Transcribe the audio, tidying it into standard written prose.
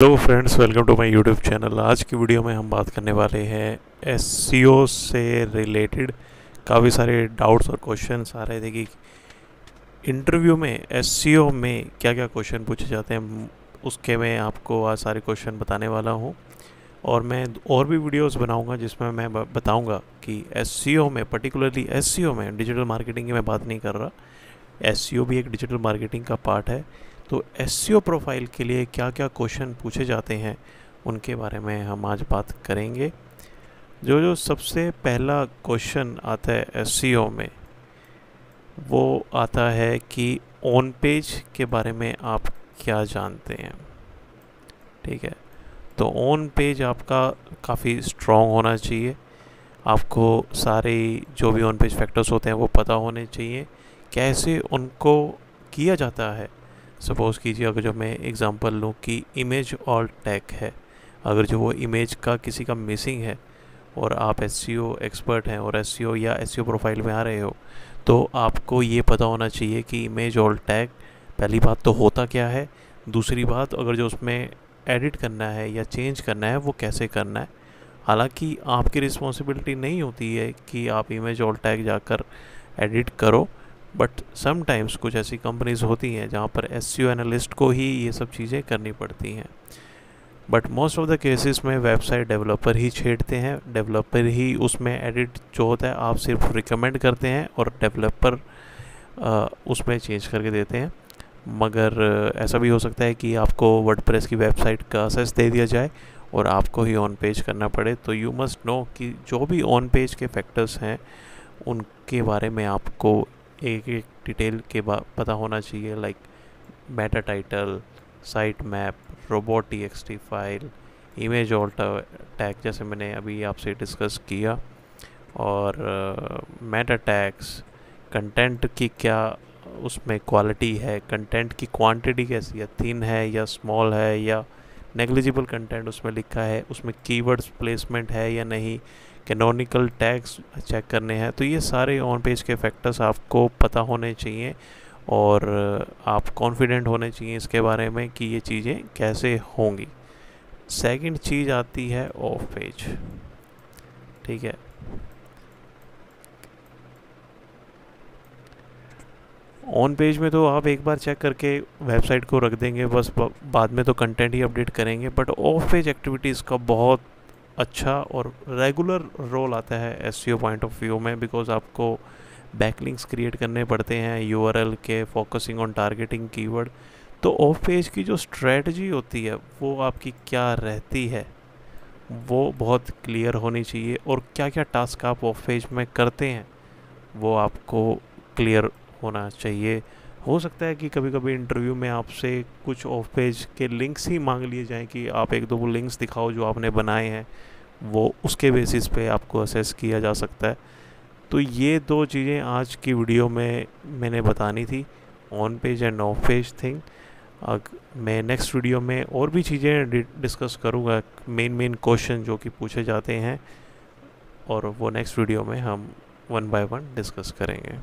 Hello friends, welcome to my YouTube channel. आज की video में हम बात करने वाले हैं एसईओ से रिलेटेड। काफ़ी सारे डाउट्स और क्वेश्चंस आ रहे थे कि इंटरव्यू में एसईओ में क्या क्या क्वेश्चन पूछे जाते हैं। उसके मैं आपको आज सारे क्वेश्चन बताने वाला हूं और मैं और भी वीडियोस बनाऊंगा जिसमें मैं बताऊंगा कि एसईओ में, पर्टिकुलरली एसईओ में, डिजिटल मार्केटिंग की मैं बात नहीं कर रहा, एसईओ भी एक डिजिटल मार्केटिंग का पार्ट है। तो एसईओ प्रोफाइल के लिए क्या क्या क्वेश्चन पूछे जाते हैं उनके बारे में हम आज बात करेंगे। जो जो सबसे पहला क्वेश्चन आता है एसईओ में, वो आता है कि ऑन पेज के बारे में आप क्या जानते हैं। ठीक है, तो ऑन पेज आपका काफ़ी स्ट्रॉन्ग होना चाहिए। आपको सारे जो भी ऑन पेज फैक्टर्स होते हैं वो पता होने चाहिए, कैसे उनको किया जाता है। सपोज़ कीजिए, अगर जो मैं एग्ज़ाम्पल लूँ कि इमेज और टैग है, अगर जो वो इमेज का किसी का मिसिंग है और आप एसईओ एक्सपर्ट हैं और एसईओ या एसईओ प्रोफाइल में आ रहे हो, तो आपको ये पता होना चाहिए कि इमेज और टैग पहली बात तो होता क्या है, दूसरी बात अगर जो उसमें एडिट करना है या चेंज करना है वो कैसे करना है। हालांकि आपकी रिस्पॉन्सिबिलिटी नहीं होती है कि आप इमेज और टैग जाकर एडिट करो, बट समटाइम्स कुछ ऐसी कंपनीज होती हैं जहाँ पर एसईओ एनालिस्ट को ही ये सब चीज़ें करनी पड़ती हैं। But most of the cases में वेबसाइट डेवलपर ही छेड़ते हैं, डेवलपर ही उसमें एडिट जो होता है आप सिर्फ रिकमेंड करते हैं और डेवलपर उसमें चेंज करके देते हैं। मगर ऐसा भी हो सकता है कि आपको वर्डप्रेस की वेबसाइट का एक्सेस दे दिया जाए और आपको ही ऑन पेज करना पड़े। तो यू मस्ट नो कि जो भी ऑन पेज के फैक्टर्स हैं उनके बारे में आपको एक एक डिटेल के पता होना चाहिए, like Meta title, site map, robot TXT file, image और टैग जैसे मैंने अभी आपसे डिस्कस किया, और मेटा टैग्स, कंटेंट की क्या उसमें क्वालिटी है, कंटेंट की क्वांटिटी कैसी है, थिन है या स्मॉल है या नेग्लिजिबल कंटेंट उसमें लिखा है, उसमें कीवर्ड्स प्लेसमेंट है या नहीं, कैनोनिकल टैग्स चेक करने हैं। तो ये सारे ऑन पेज के फैक्टर्स आपको पता होने चाहिए और आप कॉन्फिडेंट होने चाहिए इसके बारे में कि ये चीज़ें कैसे होंगी। सेकंड चीज़ आती है ऑफ पेज। ठीक है, ऑन पेज में तो आप एक बार चेक करके वेबसाइट को रख देंगे, बस बाद में तो कंटेंट ही अपडेट करेंगे। बट ऑफ पेज एक्टिविटीज़ का बहुत अच्छा और रेगुलर रोल आता है एसईओ पॉइंट ऑफ व्यू में, बिकॉज आपको बैकलिंक्स क्रिएट करने पड़ते हैं यूआरएल के, फोकसिंग ऑन टारगेटिंग कीवर्ड। तो ऑफ पेज की जो स्ट्रेटजी होती है वो आपकी क्या रहती है वो बहुत क्लियर होनी चाहिए, और क्या क्या टास्क आप ऑफ पेज में करते हैं वो आपको क्लियर होना चाहिए। हो सकता है कि कभी कभी इंटरव्यू में आपसे कुछ ऑफ पेज के लिंक्स ही मांग लिए जाएं कि आप एक दो वो लिंक्स दिखाओ जो आपने बनाए हैं, वो उसके बेसिस पे आपको असेस किया जा सकता है। तो ये दो चीज़ें आज की वीडियो में मैंने बतानी थी, on page end of page thing. मैं नेक्स्ट वीडियो में और भी चीज़ें डिस्कस करूँगा, मेन क्वेश्चन जो कि पूछे जाते हैं, और वो नेक्स्ट वीडियो में हम वन बाय वन डिस्कस करेंगे।